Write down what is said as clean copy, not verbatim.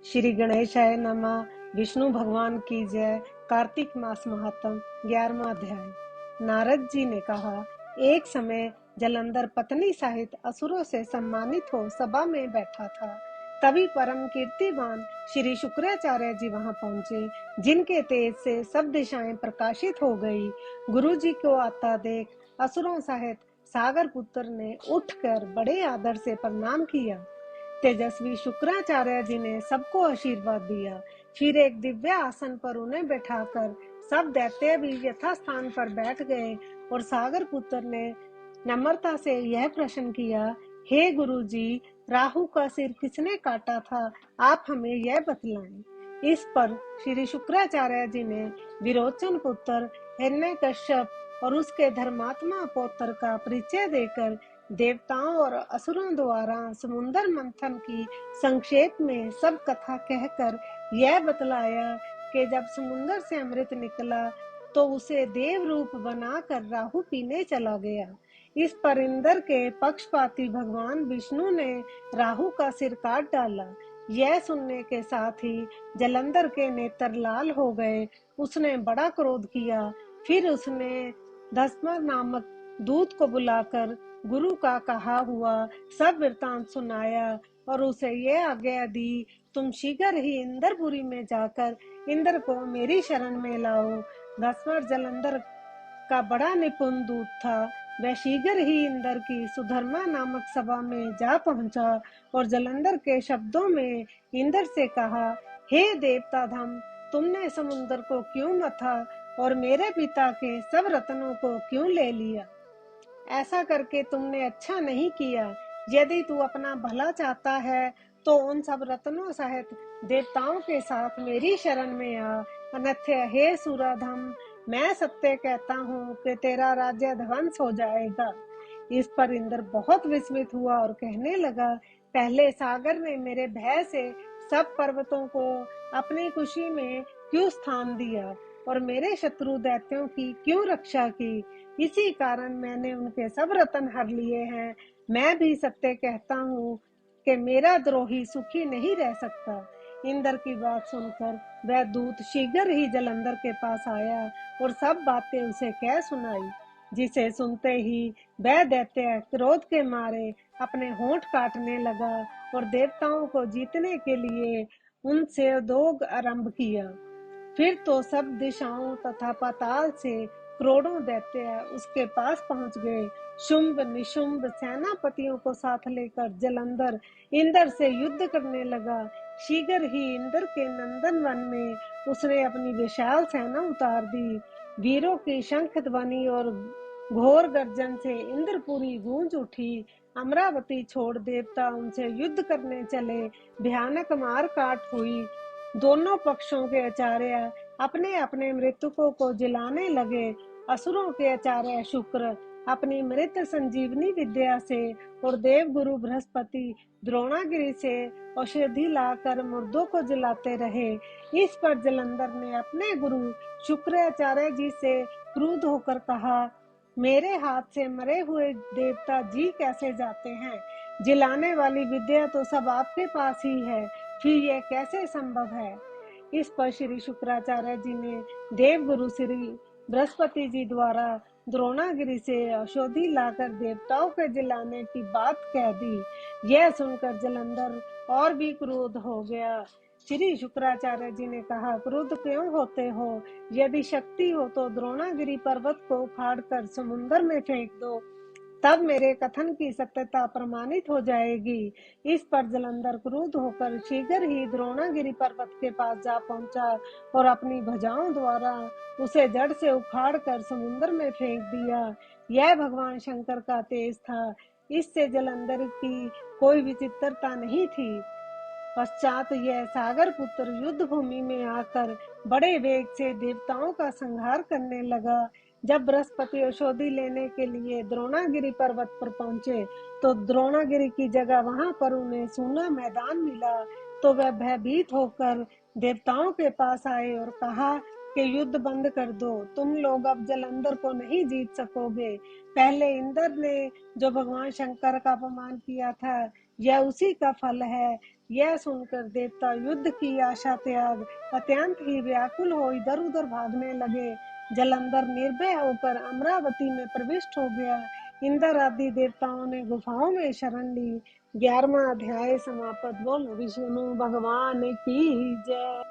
श्री गणेशाय नमः। विष्णु भगवान की जय। कार्तिक मास महात्म 11वां अध्याय। नारद जी ने कहा, एक समय जलंधर पत्नी सहित असुरों से सम्मानित हो सभा में बैठा था। तभी परम कीर्तिवान श्री शुक्राचार्य जी वहां पहुंचे, जिनके तेज से सब दिशाएं प्रकाशित हो गई। गुरु जी को आता देख असुरों सहित सागर पुत्र ने उठकर बड़े आदर से प्रणाम किया। तेजस्वी शुक्राचार्य जी ने सबको आशीर्वाद दिया। फिर एक दिव्य आसन पर उन्हें बैठाकर सब दैत्य भी यथास्थान पर बैठ गए और सागर पुत्र ने नम्रता से यह प्रश्न किया, हे गुरु जी, राहु का सिर किसने काटा था, आप हमें यह बतलाएं। इस पर श्री शुक्राचार्य जी ने विरोचन पुत्र हिरण्यकश्यप और उसके धर्मात्मा पौत्र का परिचय देकर देवताओं और असुरों द्वारा समुद्र मंथन की संक्षेप में सब कथा कहकर यह बतलाया कि जब समुद्र से अमृत निकला तो उसे देव रूप बनाकर राहु पीने चला गया। इस पर इंद्र के पक्षपाती भगवान विष्णु ने राहु का सिर काट डाला। यह सुनने के साथ ही जलंधर के नेत्र लाल हो गए। उसने बड़ा क्रोध किया। फिर उसने धस्म नामक दूत को बुलाकर गुरु का कहा हुआ सब वृतांत सुनाया और उसे यह आज्ञा दी, तुम शीघ्र ही इंद्रपुरी में जाकर इंद्र को मेरी शरण में लाओ। धस्म जलंधर का बड़ा निपुण दूत था। वह शीघ्र ही इंद्र की सुधर्मा नामक सभा में जा पहुंचा और जलंधर के शब्दों में इंद्र से कहा, हे देवता धम, तुमने समुद्र को क्यों मथा और मेरे पिता के सब रत्नों को क्यों ले लिया? ऐसा करके तुमने अच्छा नहीं किया। यदि तू अपना भला चाहता है तो उन सब रत्नों सहित देवताओं के साथ मेरी शरण में आ, अन्यथा हे सुराधम, मैं सत्य कहता हूँ कि तेरा राज्य ध्वंस हो जाएगा। इस पर इंद्र बहुत विस्मित हुआ और कहने लगा, पहले सागर ने मेरे भय से सब पर्वतों को अपनी खुशी में क्यों स्थान दिया और मेरे शत्रु दैत्यों की क्यों रक्षा की? इसी कारण मैंने उनके सब रत्न हर लिए हैं। मैं भी सत्य कहता हूँ कि मेरा द्रोही सुखी नहीं रह सकता। इंद्र की बात सुनकर वह दूत शीघ्र ही जलंधर के पास आया और सब बातें उसे कह सुनाई, जिसे सुनते ही वह दैत्य क्रोध के मारे अपने होंठ काटने लगा और देवताओं को जीतने के लिए उनसे उद्योग आरंभ किया। फिर तो सब दिशाओं तथा पाताल से करोड़ों दैत्य उसके पास पहुंच गए। शुंभ निशुंभ सेनापतियों को साथ लेकर जलंधर इंद्र से युद्ध करने लगा। शीघ्र ही इंद्र के नंदन वन में उसने अपनी विशाल सेना उतार दी। वीरों की शंख ध्वनि और घोर गर्जन से इंद्रपुरी गूंज उठी। अमरावती छोड़ देवता उनसे युद्ध करने चले। भयानक मार काट हुई। दोनों पक्षों के आचार्य अपने अपने मृतकों को जिलाने लगे। असुरों के आचार्य शुक्र अपनी मृत संजीवनी विद्या से और देव गुरु बृहस्पति द्रोणागिरी से औषधि लाकर मुर्दों को जिलाते रहे। इस पर जलंधर ने अपने गुरु शुक्राचार्य जी से क्रुद्ध होकर कहा, मेरे हाथ से मरे हुए देवता जी कैसे जाते हैं? जिलाने वाली विद्या तो सब आपके पास ही है, फिर यह कैसे संभव है? इस पर श्री शुक्राचार्य जी ने देव गुरु श्री बृहस्पति जी द्वारा द्रोणागिरी से औषधि लाकर देवताओं के जिलाने की बात कह दी। यह सुनकर जलंधर और भी क्रोध हो गया। श्री शुक्राचार्य जी ने कहा, क्रोध क्यों होते हो? यदि शक्ति हो तो द्रोणागिरी पर्वत को उखाड़कर समुद्र में फेंक दो, तब मेरे कथन की सत्यता प्रमाणित हो जाएगी। इस पर जलंधर क्रुद्ध होकर शीघ्र ही द्रोणागिरी पर्वत के पास जा पहुंचा और अपनी भुजाओं द्वारा उसे जड़ से उखाड़कर समुद्र में फेंक दिया। यह भगवान शंकर का तेज था। इससे जलंधर की कोई विचित्रता नहीं थी। पश्चात यह सागर पुत्र युद्ध भूमि में आकर बड़े वेग से देवताओं का संहार करने लगा। जब बृहस्पति औषधि लेने के लिए द्रोणागिरी पर्वत पर पहुंचे तो द्रोणागिरी की जगह वहां पर उन्हें सूना मैदान मिला। तो वह भयभीत होकर देवताओं के पास आए और कहा कि युद्ध बंद कर दो, तुम लोग अब जलंधर को नहीं जीत सकोगे। पहले इंद्र ने जो भगवान शंकर का अपमान किया था, यह उसी का फल है। यह सुनकर देवता युद्ध की आशा त्याग अत्यंत ही व्याकुल हो इधर उधर भागने लगे। जलंधर निर्भय होकर अमरावती में प्रविष्ट हो गया। इंद्र आदि देवताओं ने गुफाओं में शरण ली। 11वां अध्याय समाप्त। बोलो विष्णु भगवान की जय।